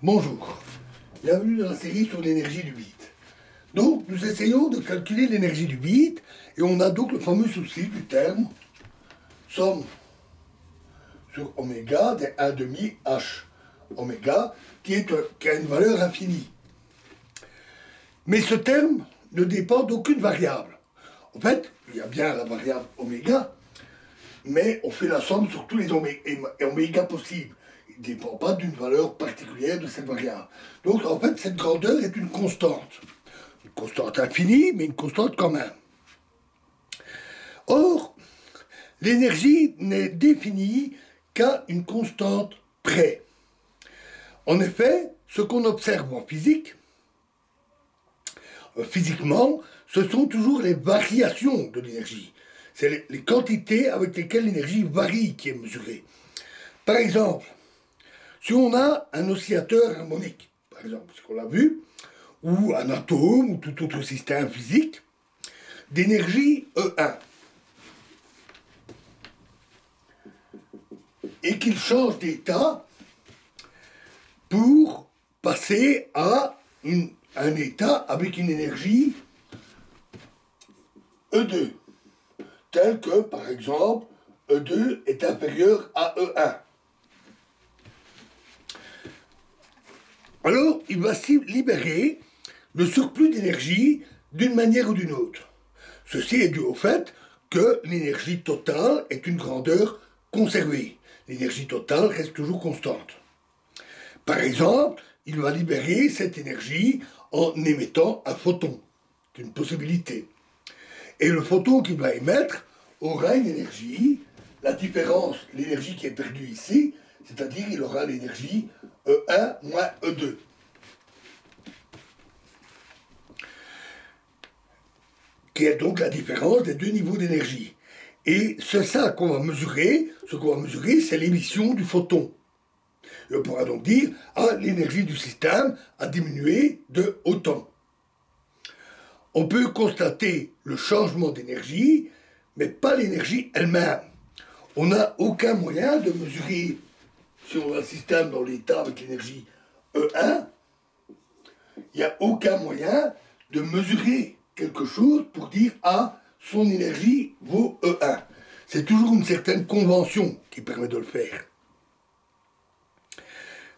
Bonjour, bienvenue dans la série sur l'énergie du bit. Donc nous essayons de calculer l'énergie du bit et on a donc le fameux souci du terme somme sur oméga des 1 demi h oméga qui a une valeur infinie. Mais ce terme ne dépend d'aucune variable. En fait, il y a bien la variable oméga, mais on fait la somme sur tous les oméga possibles. Il ne dépend pas d'une valeur particulière de cette variable. Donc en fait, cette grandeur est une constante. Une constante infinie, mais une constante quand même. Or, l'énergie n'est définie qu'à une constante près. En effet, ce qu'on observe en physique, physiquement, ce sont toujours les variations de l'énergie. C'est les quantités avec lesquelles l'énergie varie qui est mesurée. Par exemple, si on a un oscillateur harmonique, par exemple, ce qu'on a vu, ou un atome, ou tout autre système physique, d'énergie E1, et qu'il change d'état pour passer à un état avec une énergie E2, tel que, par exemple, E2 est inférieur à E1. Alors, il va libérer le surplus d'énergie d'une manière ou d'une autre. Ceci est dû au fait que l'énergie totale est une grandeur conservée. L'énergie totale reste toujours constante. Par exemple, il va libérer cette énergie en émettant un photon. C'est une possibilité. Et le photon qu'il va émettre aura une énergie, la différence, l'énergie qui est perdue ici, c'est-à-dire il aura l'énergie E1 moins E2. Qui est donc la différence des deux niveaux d'énergie. Et c'est ça qu'on va mesurer. Ce qu'on va mesurer, c'est l'émission du photon. Et on pourra donc dire, l'énergie du système a diminué de autant. On peut constater le changement d'énergie, mais pas l'énergie elle-même. On n'a aucun moyen de mesurer, si on a un système dans l'état avec l'énergie E1, il n'y a aucun moyen de mesurer quelque chose pour dire son énergie vaut E1. C'est toujours une certaine convention qui permet de le faire.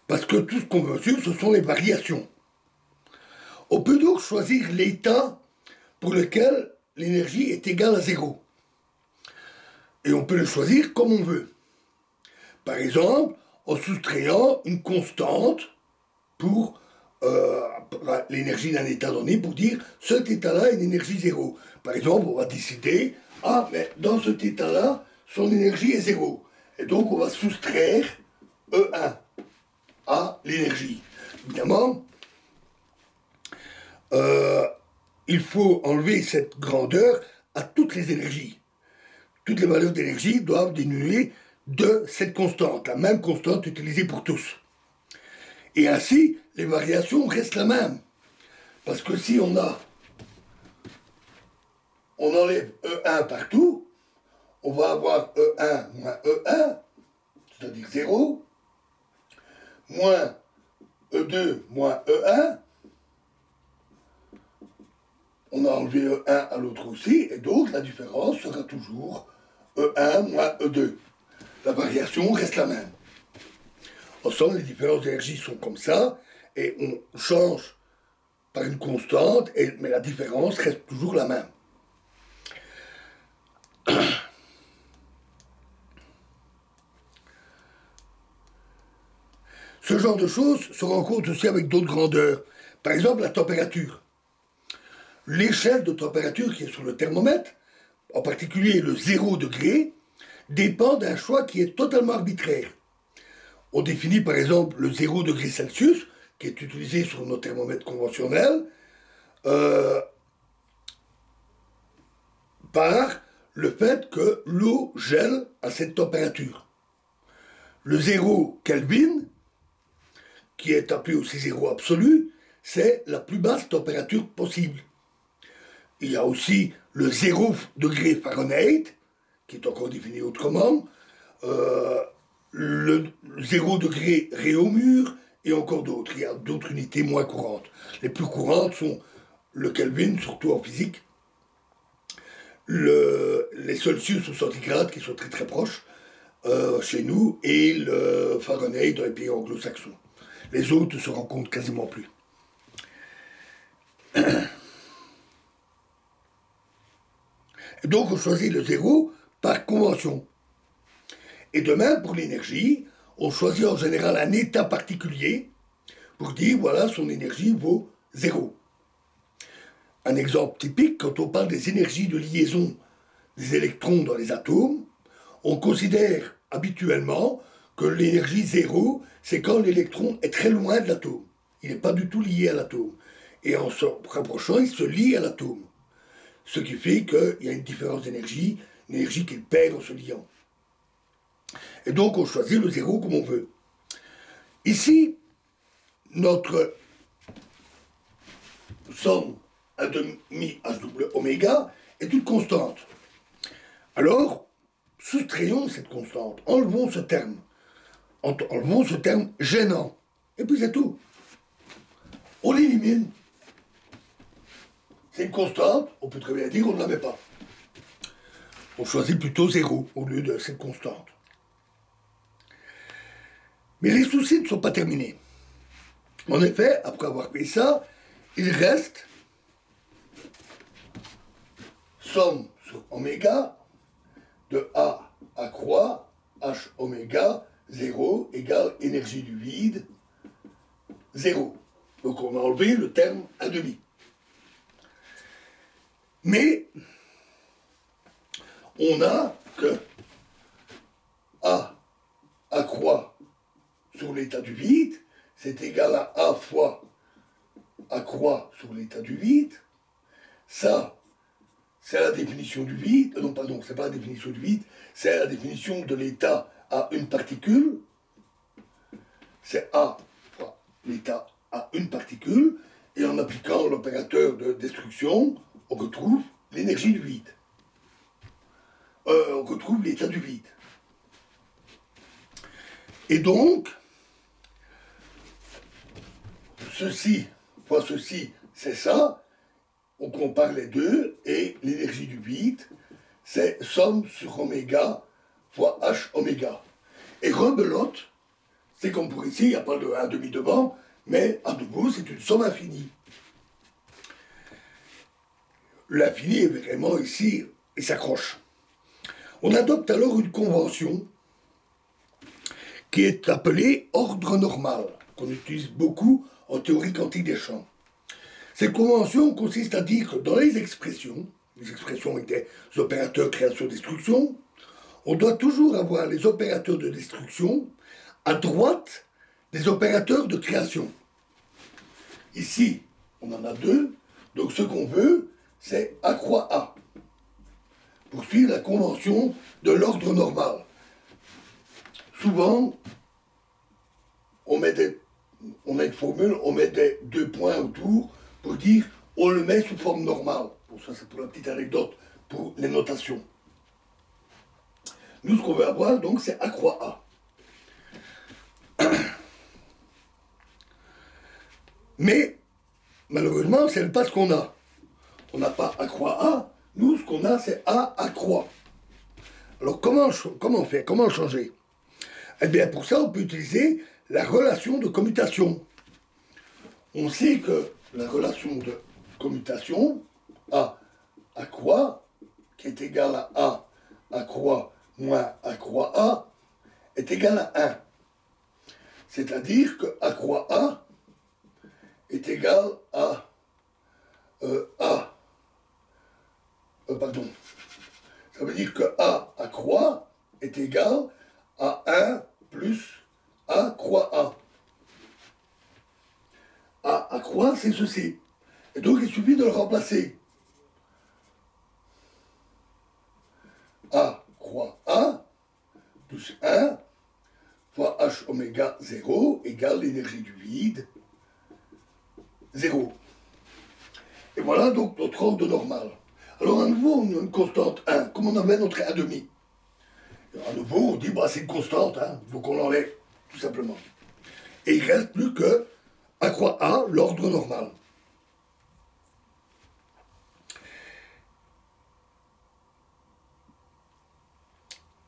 Parce que tout ce qu'on mesure, ce sont les variations. On peut donc choisir l'état pour lequel l'énergie est égale à 0. Et on peut le choisir comme on veut. Par exemple, en soustrayant une constante pour l'énergie d'un état donné pour dire cet état-là a une énergie 0. Par exemple, on va décider, mais dans cet état-là, son énergie est 0. Et donc on va soustraire E1 à l'énergie. Évidemment, il faut enlever cette grandeur à toutes les énergies. Toutes les valeurs d'énergie doivent diminuer de cette constante, la même constante utilisée pour tous. Et ainsi, les variations restent la même. Parce que si on enlève E1 partout, on va avoir E1 moins E1, c'est-à-dire 0, moins E2 moins E1, on a enlevé E1 à l'autre aussi, et donc la différence sera toujours E1 moins E2. La variation reste la même. Ensemble, les différences d'énergie sont comme ça, et on change par une constante, mais la différence reste toujours la même. Ce genre de choses se rencontre aussi avec d'autres grandeurs. Par exemple, la température. L'échelle de température qui est sur le thermomètre, en particulier le 0 degré, dépend d'un choix qui est totalement arbitraire. On définit par exemple le 0 degré Celsius, qui est utilisé sur nos thermomètres conventionnels, par le fait que l'eau gèle à cette température. Le 0 Kelvin, qui est appelé aussi 0 absolu, c'est la plus basse température possible. Il y a aussi le 0 degré Fahrenheit, qui est encore défini autrement, le 0 degré Réaumur, et encore d'autres. Il y a d'autres unités moins courantes. Les plus courantes sont le Kelvin, surtout en physique, les Celsius ou centigrades qui sont très très proches chez nous, et le Fahrenheit dans les pays anglo-saxons. Les autres ne se rencontrent quasiment plus. Et donc on choisit le zéro par convention. Et de même pour l'énergie, on choisit en général un état particulier pour dire voilà, son énergie vaut zéro. Un exemple typique, quand on parle des énergies de liaison des électrons dans les atomes, on considère habituellement que l'énergie zéro, c'est quand l'électron est très loin de l'atome. Il n'est pas du tout lié à l'atome. Et en se rapprochant, il se lie à l'atome. Ce qui fait qu'il y a une différence d'énergie, une énergie qu'il perd en se liant. Et donc on choisit le zéro comme on veut. Ici, notre somme 1 demi h double oméga est une constante. Alors, soustrayons cette constante, enlevons ce terme. Enlevons ce terme gênant. Et puis c'est tout. On l'élimine. C'est une constante, on peut très bien dire on ne la met pas. On choisit plutôt zéro au lieu de cette constante. Mais les soucis ne sont pas terminés. En effet, après avoir fait ça, il reste somme sur oméga de A à croix H oméga 0 égale énergie du vide 0. Donc on a enlevé le terme 1,5. Mais on a que A à croix sur l'état du vide, c'est égal à A fois A croix sur l'état du vide. Ça, c'est la définition du vide. Non, pardon, c'est pas la définition du vide, c'est la définition de l'état à une particule. C'est A fois l'état à une particule. Et en appliquant l'opérateur de destruction, on retrouve l'énergie du vide. On retrouve l'état du vide. Et donc, ceci fois ceci, c'est ça. On compare les deux, et l'énergie du vide, c'est somme sur oméga fois H oméga. Et rebelote, c'est comme pour ici, il n'y a pas de 1,5 devant, mais à nouveau, c'est une somme infinie. L'infini est vraiment ici, il s'accroche. On adopte alors une convention qui est appelée ordre normal, qu'on utilise beaucoup en théorie quantique des champs. Cette convention consiste à dire que dans les expressions avec des opérateurs création-destruction, on doit toujours avoir les opérateurs de destruction à droite des opérateurs de création. Ici, on en a deux, donc ce qu'on veut, c'est A croix A, pour suivre la convention de l'ordre normal. Souvent, on a une formule, on met des 2 points autour pour dire on le met sous forme normale. Bon, ça c'est pour la petite anecdote, pour les notations. Nous, ce qu'on veut avoir, donc, c'est A croix A. Mais, malheureusement, ce n'est pas ce qu'on a. On n'a pas A croix A. Nous, ce qu'on a, c'est A à croix. Alors, comment faire? Comment changer? Eh bien, pour ça, on peut utiliser la relation de commutation. On sait que la relation de commutation, A à croix, qui est égale à A à croix moins A croix A, est égale à 1. C'est-à-dire que A croix A est égal à Ça veut dire que A à croix est égal à 1 plus A croix A. A à croix, c'est ceci. Et donc, il suffit de le remplacer. A croix A plus 1 fois H oméga 0 égale l'énergie du vide 0. Et voilà donc notre ordre normal. Alors à nouveau, on a une constante 1, comme on avait notre 1,5. À nouveau, on dit, bah, c'est une constante, il faut qu'on l'enlève, tout simplement. Et il ne reste plus que A croix A, l'ordre normal.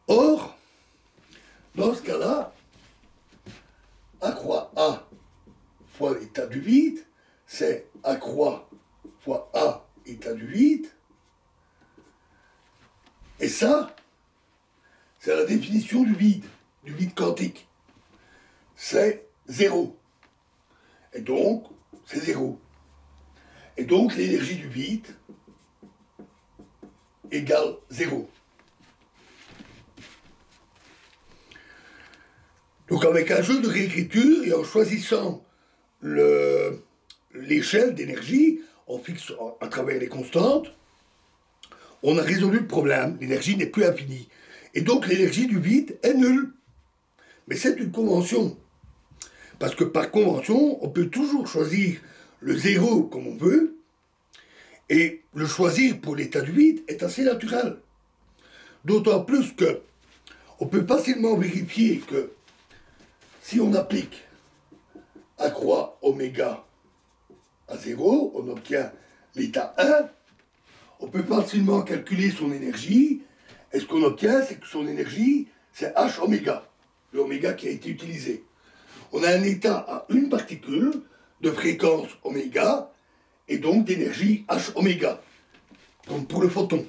Or, dans ce cas-là, A croix A fois l'état du vide, c'est A croix fois A état du vide. Et ça, c'est la définition du vide quantique. C'est 0. Et donc, c'est 0. Et donc, l'énergie du vide égale 0. Donc, avec un jeu de réécriture et en choisissant l'échelle d'énergie, on fixe à travers les constantes, on a résolu le problème. L'énergie n'est plus infinie. Et donc, l'énergie du vide est nulle. Mais c'est une convention. Parce que par convention, on peut toujours choisir le 0 comme on veut, et le choisir pour l'état du vide est assez naturel. D'autant plus que on peut facilement vérifier que si on applique A croix oméga à 0, on obtient l'état 1. On peut facilement calculer son énergie. Et ce qu'on obtient, c'est que son énergie, c'est H oméga, le oméga qui a été utilisé. On a un état à une particule de fréquence oméga et donc d'énergie H oméga, comme pour le photon.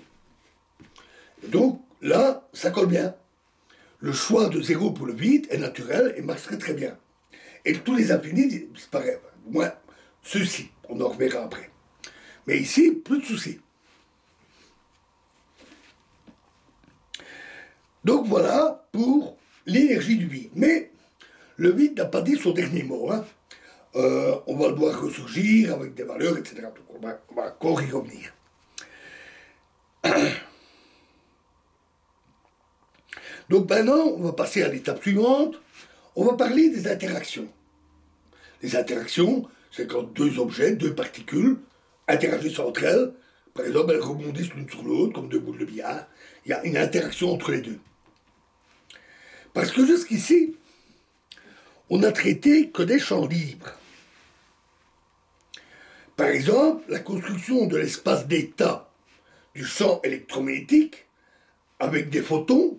Et donc là, ça colle bien. Le choix de 0 pour le vide est naturel et marche très très bien. Et tous les infinis disparaissent. Moins ceci, on en reverra après. Mais ici, plus de soucis. Donc voilà pour l'énergie du vide. Mais le vide n'a pas dit son dernier mot. Hein. On va le voir ressurgir avec des valeurs, etc. Donc on va encore y revenir. Donc maintenant, on va passer à l'étape suivante. On va parler des interactions. Les interactions, c'est quand deux objets, deux particules, interagissent entre elles. Par exemple, elles rebondissent l'une sur l'autre, comme deux boules de billard. Il y a une interaction entre les deux. Parce que jusqu'ici, on n'a traité que des champs libres. Par exemple, la construction de l'espace d'état du champ électromagnétique avec des photons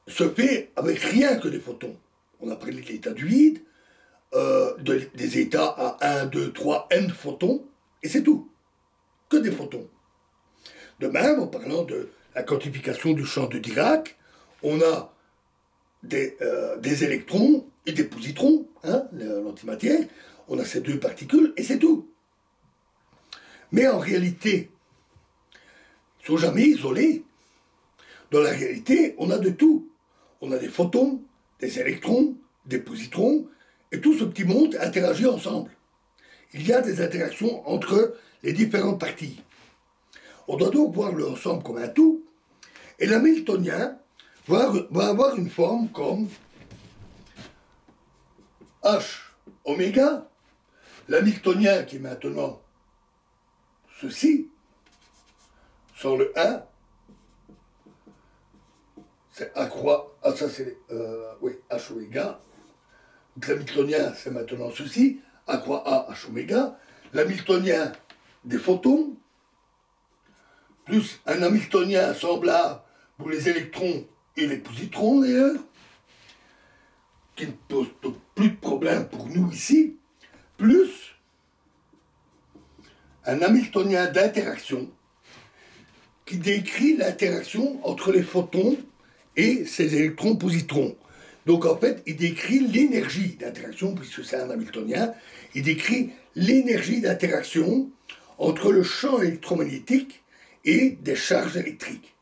se fait avec rien que des photons. On a parlé de l'état du vide, des états à 1, 2, 3, n photons, et c'est tout. Que des photons. De même, en parlant de la quantification du champ de Dirac, on a des électrons et des positrons, hein, l'antimatière, on a ces deux particules, et c'est tout. Mais en réalité, ils ne sont jamais isolés. Dans la réalité, on a de tout. On a des photons, des électrons, des positrons, et tout ce petit monde interagit ensemble. Il y a des interactions entre les différentes parties. On doit donc voir l'ensemble comme un tout, et l'hamiltonien va avoir une forme comme H oméga, l'hamiltonien qui est maintenant ceci, sans le 1, c'est A croix, ah ça c'est, H oméga, donc l'hamiltonien c'est maintenant ceci, A croix A, H oméga, l'hamiltonien des photons, plus un hamiltonien semblable pour les électrons et les positrons d'ailleurs, qui ne pose plus de problème pour nous ici, plus un hamiltonien d'interaction qui décrit l'interaction entre les photons et ces électrons-positrons. Donc en fait, il décrit l'énergie d'interaction, puisque c'est un hamiltonien, il décrit l'énergie d'interaction entre le champ électromagnétique et des charges électriques.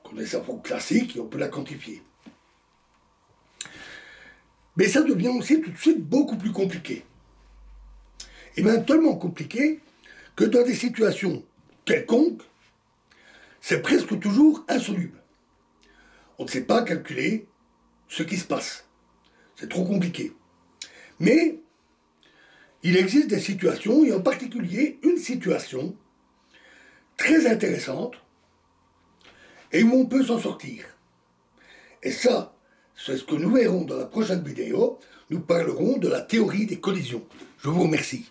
On connaît sa forme classique et on peut la quantifier. Mais ça devient aussi tout de suite beaucoup plus compliqué. Et même tellement compliqué que dans des situations quelconques, c'est presque toujours insoluble. On ne sait pas calculer ce qui se passe. C'est trop compliqué. Mais il existe des situations, et en particulier une situation très intéressante, et où on peut s'en sortir. Et ça, c'est ce que nous verrons dans la prochaine vidéo. nous parlerons de la théorie des collisions. Je vous remercie.